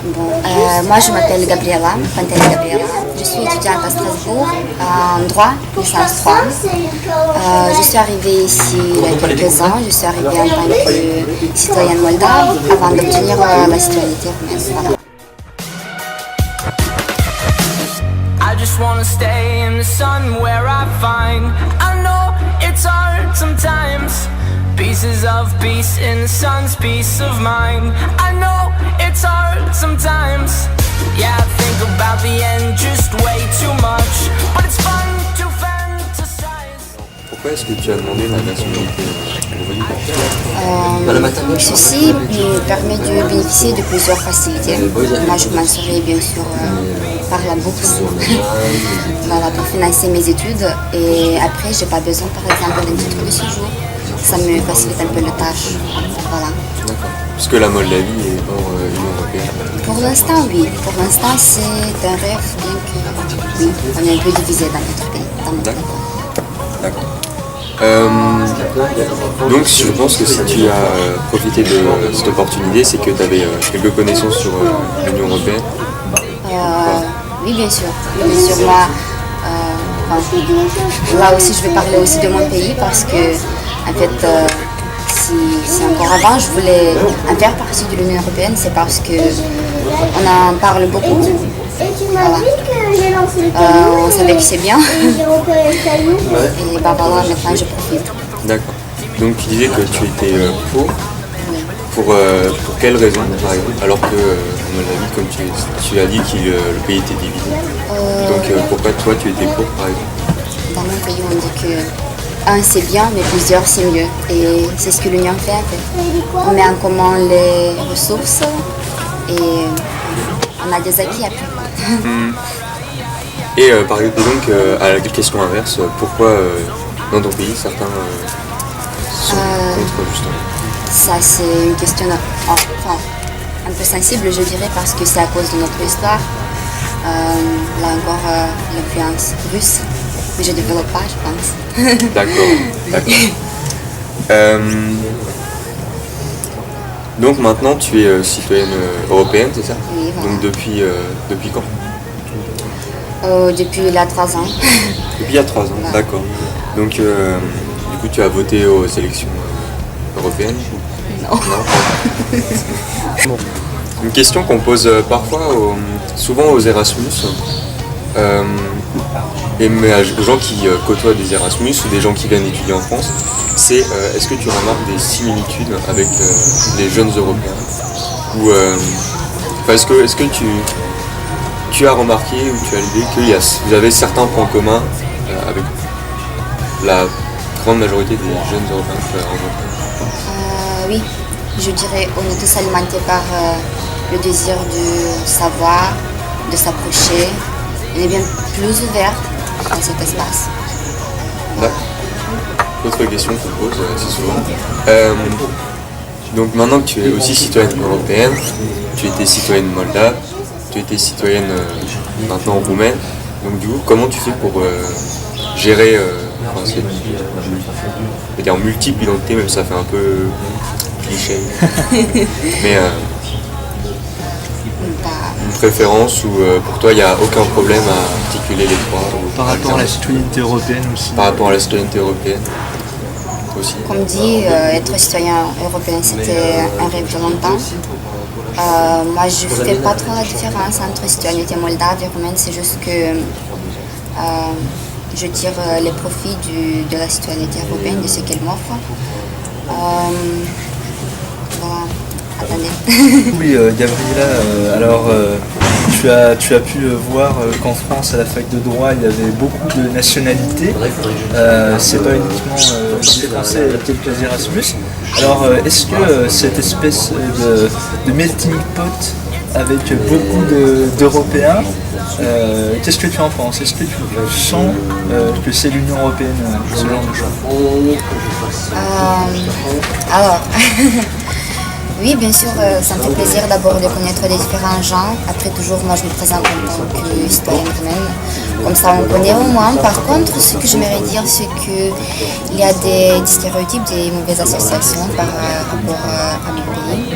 Moi je m'appelle Gabriela, Pantele Gabriela. Je suis étudiante à Strasbourg en droit, licence 3. Je suis arrivée ici il y a quelques ans. Je suis arrivée en tant que citoyenne moldave avant d'obtenir la citoyenneté roumaine. Voilà. I just wanna stay in the sun where I find I know it's hard sometimes. Pieces of peace in the sun's peace of mind. I know it's hard sometimes. Yeah, I think about the end just way too much. But it's fun to fantasize. Pourquoi est-ce que tu as demandé la nationalité Ceci me permet de bénéficier de plusieurs facilités. Moi je m'en serai bien sûr par la bourse voilà, pour financer mes études. Et après j'ai pas besoin par exemple d'un titre de séjour. Ça me facilite un peu la tâche. Voilà. D'accord. Parce que la Moldavie est hors Union européenne. Pour l'instant, oui. Pour l'instant, c'est un rêve, bien que oui, on est un peu divisé dans notre pays. D'accord. Donc je pense que si tu as profité de cette opportunité, c'est que tu avais quelques connaissances sur l'Union européenne. Oui, bien sûr. Oui, bien sûr. Moi, là aussi, je vais parler aussi de mon pays parce que en fait, si encore avant je voulais en faire partie de l'Union européenne, c'est parce que on en parle beaucoup. Voilà. On savait que c'est bien. Et bah voilà, maintenant je profite. D'accord. Donc tu disais que tu étais pour quelle raison par exemple, alors que à mon avis, comme tu as dit que le pays était divisé. Donc pourquoi toi tu étais pour par exemple? Dans mon pays on dit que un c'est bien, mais plusieurs c'est mieux. Et c'est ce que l'Union fait en fait. On met en commun les ressources et on a des acquis après. Et par exemple, à la question inverse, pourquoi dans ton pays certains sont contre justement? Ça c'est une question un peu sensible je dirais parce que c'est à cause de notre histoire. Là encore l'influence russe. Mais je ne développe pas, je pense. D'accord. Donc maintenant tu es citoyenne européenne, c'est ça? Oui, voilà. Donc depuis quand? Depuis il y a 3 ans. Depuis il y a 3 ans, voilà. D'accord. Donc du coup tu as voté aux élections européennes? Non. Bon. Une question qu'on pose parfois, souvent aux Erasmus. Et aux gens qui côtoient des Erasmus ou des gens qui viennent étudier en France, c'est est-ce que tu remarques des similitudes avec les jeunes Européens ou est-ce que tu as remarqué ou tu as l'idée que vous avez certains points communs avec la grande majorité des jeunes Européens que tu as rencontrés? Oui, je dirais on est tous alimentés par le désir de savoir, de s'approcher. On est bien plus ouvert dans cet espace. D'accord. Autre question qu'on pose assez souvent. Donc maintenant que tu es aussi citoyenne européenne, tu étais citoyenne moldave, tu étais citoyenne maintenant roumaine. Donc du coup, comment tu fais pour gérer cette multiple identité, même si ça fait un peu cliché. Mais une préférence ou pour toi il n'y a aucun problème à articuler les trois? Par rapport à la citoyenneté européenne aussi. Par rapport à la citoyenneté européenne aussi. Comme dit, être citoyen européen c'était un rêve de longtemps. Moi je ne fais pas trop la différence entre citoyenneté moldave et roumaine, c'est juste que je tire les profits de la citoyenneté européenne, de ce qu'elle m'offre. Voilà. Attendez. Oui, Gabriela, alors tu as pu voir qu'en France, à la fac de droit, il y avait beaucoup de nationalités. C'est pas uniquement des Français et quelques Erasmus. Alors, est-ce que cette espèce de melting pot avec beaucoup d'Européens, qu'est-ce que tu en penses? Est-ce que tu sens que c'est l'Union européenne, ce genre de choses? Alors, oui, bien sûr, ça me fait plaisir d'abord de connaître les différents gens. Après, toujours, moi, je me présente en tant que citoyenne roumaine. Comme ça, on connaît au moins. Par contre, ce que j'aimerais dire, c'est qu'il y a des stéréotypes, des mauvaises associations par rapport à mon pays.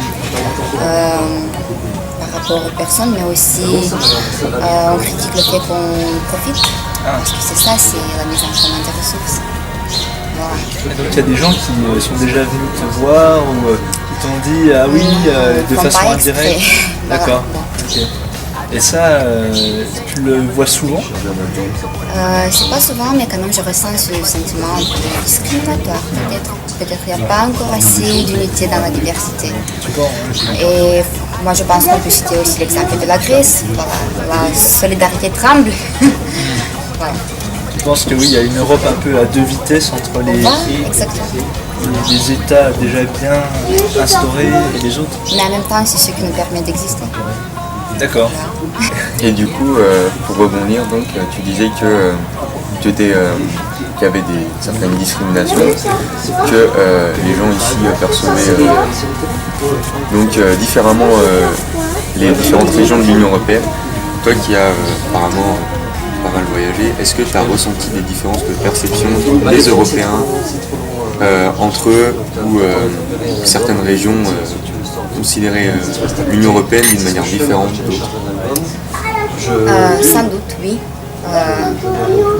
Par rapport aux personnes, mais aussi on critique le fait qu'on profite. Parce que c'est ça, c'est la mise en commun des ressources. Voilà. Et donc il y a des gens qui sont déjà venus te voir ou qui t'ont dit ah oui de Font façon pas indirecte. exprès. D'accord. Voilà. Ok. Et ça, tu le vois souvent? C'est pas souvent, mais quand même je ressens ce sentiment un peu discriminatoire peut-être. Peut-être qu'il n'y a pas encore assez d'unité dans la diversité. Tu penses? Et moi je pense qu'on peut citer aussi l'exemple de la Grèce. Voilà, la solidarité tremble. Voilà. Tu penses que oui, il y a une Europe un peu à deux vitesses entre Exactement. les États déjà bien instaurés et les autres. Mais en même temps, c'est ce qui nous permet d'exister. D'accord. Et du coup, pour rebondir, donc, tu disais que qu'il y avait certaines discriminations, que les gens ici percevaient différemment les différentes régions de l'Union européenne. Toi qui as apparemment pas mal voyagé, est-ce que tu as ressenti des différences de perception des Européens entre eux ou certaines régions considéraient l'Union européenne d'une manière différente d'autres? Sans doute, oui.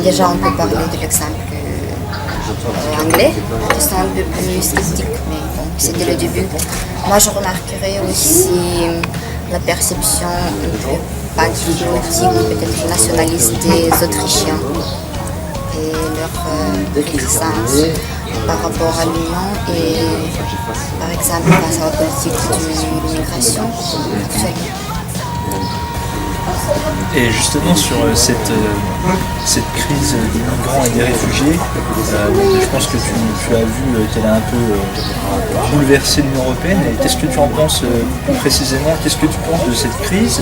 Déjà, on peut parler de l'exemple anglais, qui sont un peu plus sceptiques, mais bon, c'était le début. Moi, je remarquerai aussi la perception un peu patriotique, peut-être nationaliste des Autrichiens et leur réticence par rapport à l'Union et par exemple face à la politique de l'immigration actuelle. Et justement sur cette crise des migrants et des réfugiés, je pense que tu as vu qu'elle a un peu bouleversé l'Union européenne. Et qu'est-ce que tu en penses plus précisément? Qu'est-ce que tu penses de cette crise?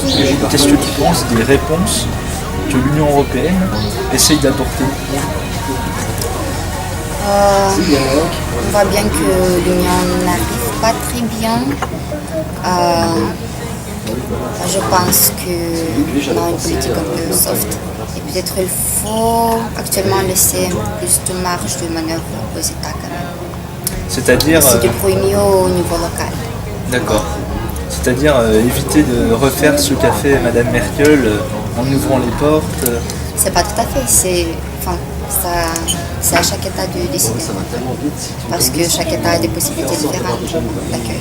Qu'est-ce que tu penses des réponses que l'Union européenne essaye d'apporter? On voit bien que l'Union n'arrive pas très bien. Je pense qu'on a une politique un peu soft et peut-être il faut actuellement laisser plus de marge de manœuvre aux États quand même. C'est-à-dire Se débrouiller mieux au niveau local. D'accord. C'est-à-dire éviter de refaire ce qu'a fait Madame Merkel en ouvrant les portes. C'est pas tout à fait, c'est à chaque État de décider. Parce que chaque État a des possibilités différentes d'accueil.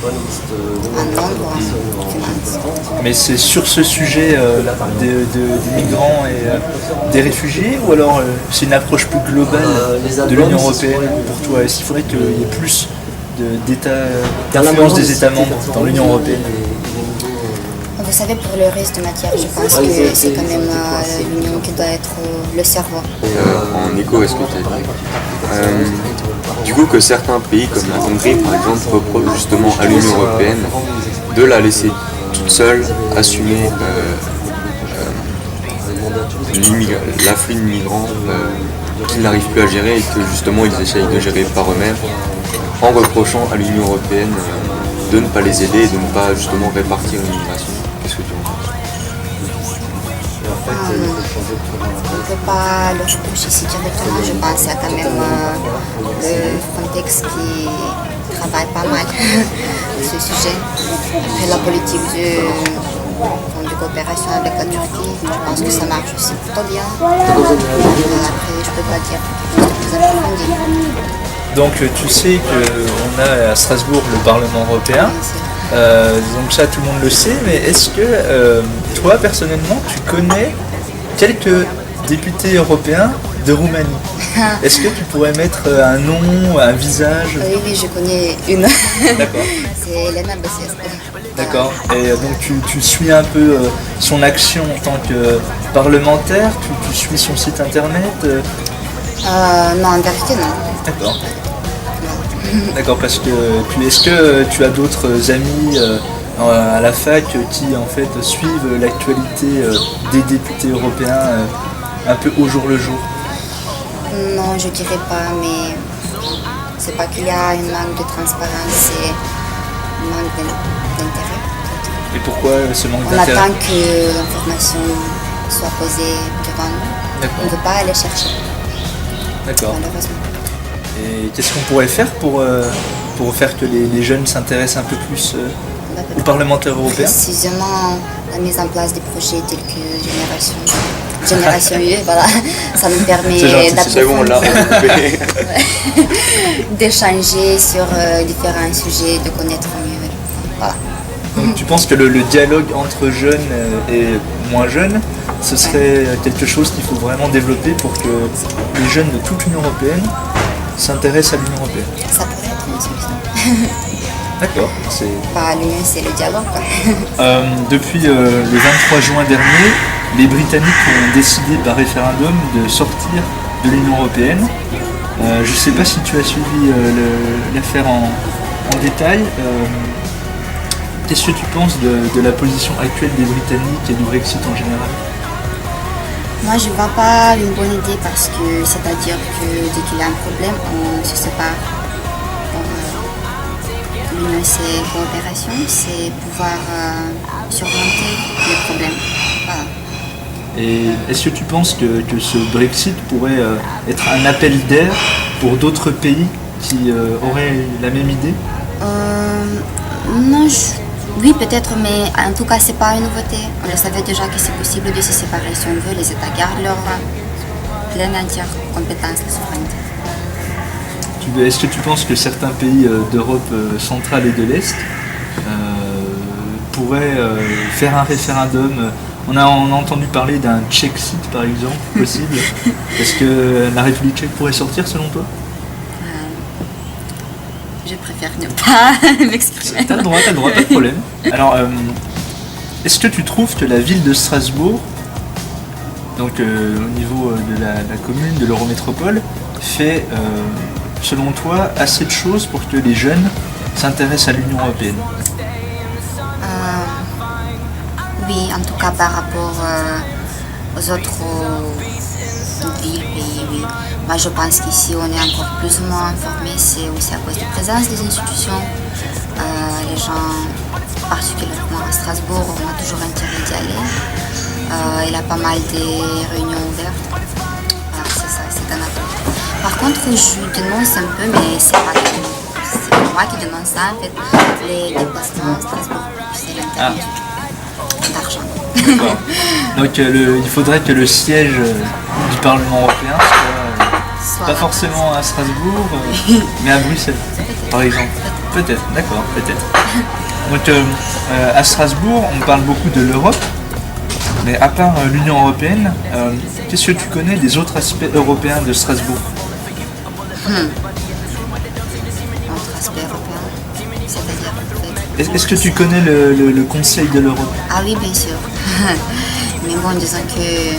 En nombre, en finance. Mais c'est sur ce sujet des migrants et des réfugiés, ou alors c'est une approche plus globale de l'Union européenne pour toi? Est-ce qu'il faudrait qu'il y ait plus d'influence des États membres dans l'Union européenne? Vous savez, pour le reste de matière, je pense que c'est quand même l'Union qui doit être le cerveau. En écho à ce que tu as dit, du coup que certains pays comme la Hongrie par exemple reprochent justement à l'Union européenne de la laisser toute seule assumer l'afflux de migrants qu'ils n'arrivent plus à gérer et que justement ils essayent de gérer par eux-mêmes en reprochant à l'Union européenne de ne pas les aider et de ne pas justement répartir l'immigration. Qu'est-ce que tu en penses? On ne peut pas le reprocher si directement. Je pense qu'il y a quand même le Frontex qui travaille pas mal ce sujet. Après la politique de coopération avec la Turquie, je pense que ça marche aussi plutôt bien. Après, je peux pas dire quelque chose de plus approfondi. Donc tu sais qu'on a à Strasbourg le Parlement européen. Donc ça tout le monde le sait, mais est-ce que toi personnellement tu connais quelques députés européens de Roumanie? Est-ce que tu pourrais mettre un nom, un visage? Oui, je connais une. D'accord. C'est Elena Basescu. D'accord. Et donc tu suis un peu son action en tant que parlementaire, tu suis son site internet? Non, en vérité non. D'accord. D'accord, parce que est-ce que tu as d'autres amis à la fac qui en fait suivent l'actualité des députés européens un peu au jour le jour? Non, je dirais pas, mais c'est pas qu'il y a une manque de transparence, c'est un manque d'intérêt. Et pourquoi ce manque On d'intérêt? attend que l'information soit posée devant nous. D'accord. On ne veut pas aller chercher, D'accord. malheureusement. Et qu'est-ce qu'on pourrait faire pour faire que les jeunes s'intéressent un peu plus aux parlementaires européens? Précisément la mise en place des projets tels que Génération UE, voilà. Ça nous permet C'est bon, là, d'échanger sur différents sujets, de connaître mieux. Voilà. Donc tu penses que le dialogue entre jeunes et moins jeunes, ce serait quelque chose qu'il faut vraiment développer pour que les jeunes de toute l'Union européenne s'intéressent à l'Union européenne? Ça pourrait être une solution. D'accord. Pas l'union, c'est le dialogue, quoi. Depuis le 23 juin dernier, les Britanniques ont décidé par référendum de sortir de l'Union européenne. Je ne sais pas si tu as suivi l'affaire en détail. Qu'est-ce que tu penses de la position actuelle des Britanniques et du Brexit en général? Moi, je ne vois pas une bonne idée parce que c'est-à-dire que dès qu'il y a un problème, on se sépare. L'union, c'est coopération, c'est pouvoir surmonter les problèmes. Voilà. Et est-ce que tu penses que ce Brexit pourrait être un appel d'air pour d'autres pays qui auraient la même idée? Non, oui peut-être, mais en tout cas c'est pas une nouveauté. On le savait déjà que c'est possible de se séparer si on veut. Les États gardent leur pleine entière compétence, la souveraineté. Est-ce que tu penses que certains pays d'Europe centrale et de l'Est pourraient faire un référendum? On a entendu parler d'un Tchèque-site par exemple, possible. Est-ce que la République tchèque pourrait sortir selon toi? Je préfère ne pas m'exprimer. T'as le droit, pas de problème. Alors, est-ce que tu trouves que la ville de Strasbourg, donc au niveau de la commune, de l'Eurométropole, fait, selon toi, assez de choses pour que les jeunes s'intéressent à l'Union européenne? Oui, en tout cas par rapport aux autres villes, pays, oui. Moi je pense qu'ici on est encore plus ou moins informés, c'est aussi à cause de la présence des institutions. Les gens, particulièrement à Strasbourg, on a toujours intérêt d'y aller. Il y a pas mal de réunions ouvertes. Voilà, c'est ça, c'est un appel. Par contre, je dénonce un peu, mais c'est pas c'est moi qui dénonce ça en fait. Les déplacements à Strasbourg, c'est l'intérêt d'argent. D'accord. Donc il faudrait que le siège du Parlement européen soit pas forcément à Strasbourg, mais à Bruxelles, par exemple. Peut-être, d'accord, peut-être. Donc à Strasbourg, on parle beaucoup de l'Europe, mais à part l'Union européenne, qu'est-ce que tu connais des autres aspects européens de Strasbourg? Autre aspect européen, c'est-à-dire Est-ce que tu connais le Conseil de l'Europe? Ah oui, bien sûr. Mais bon, disons que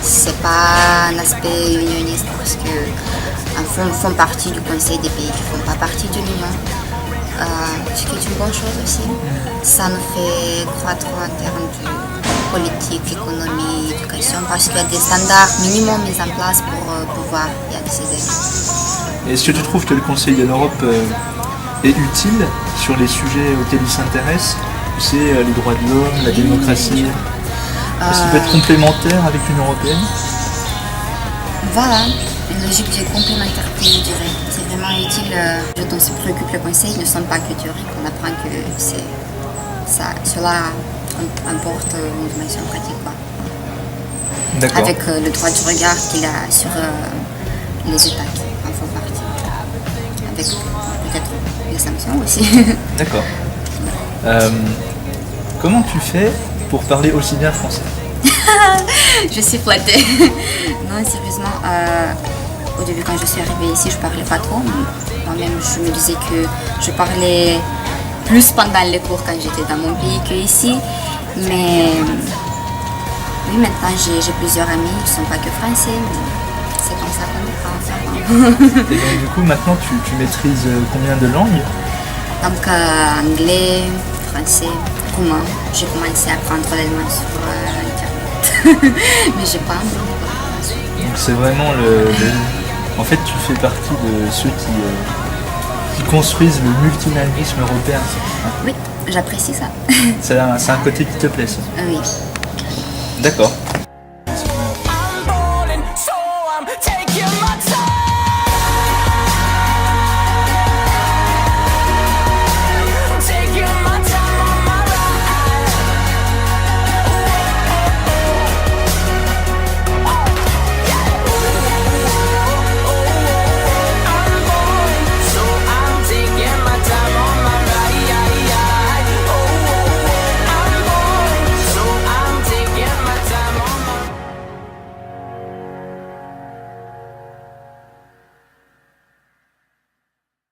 c'est pas un aspect unioniste parce que font partie du Conseil des pays qui ne font pas partie de l'Union. Ce qui est une bonne chose aussi. Ça nous fait croître en termes de politique, économie, éducation parce qu'il y a des standards minimums mis en place pour pouvoir y accéder. Est-ce que tu trouves que le Conseil de l'Europe est utile sur les sujets auxquels il s'intéresse? Tu sais, les droits de l'homme, la démocratie. Est-ce qu'il peut être complémentaire avec l'Union européenne? Voilà, une logique de complémentarité, je dirais. C'est vraiment utile. Ce dont se préoccupe le Conseil ne sont pas que théoriques. On apprend que cela importe une dimension pratique. Quoi. D'accord. Avec le droit du regard qu'il a sur les États qui en font partie. Avec peut-être les sanctions aussi. D'accord. Comment tu fais pour parler aussi bien français? Je suis flattée. Non, sérieusement, au début quand je suis arrivée ici, je parlais pas trop. Moi-même, je me disais que je parlais plus pendant les cours quand j'étais dans mon pays qu'ici. Mais oui, maintenant j'ai plusieurs amis qui ne sont pas que français. Mais c'est comme ça qu'on apprend. Et donc, du coup, maintenant, tu maîtrises combien de langues? Donc, anglais, français, roumain. J'ai commencé à apprendre l'allemand sur Internet. Mais j'ai pas envie. Donc c'est vraiment En fait, tu fais partie de ceux qui construisent le multilinguisme européen. Oui, j'apprécie ça. C'est un côté qui te plaît, ça? Oui. D'accord.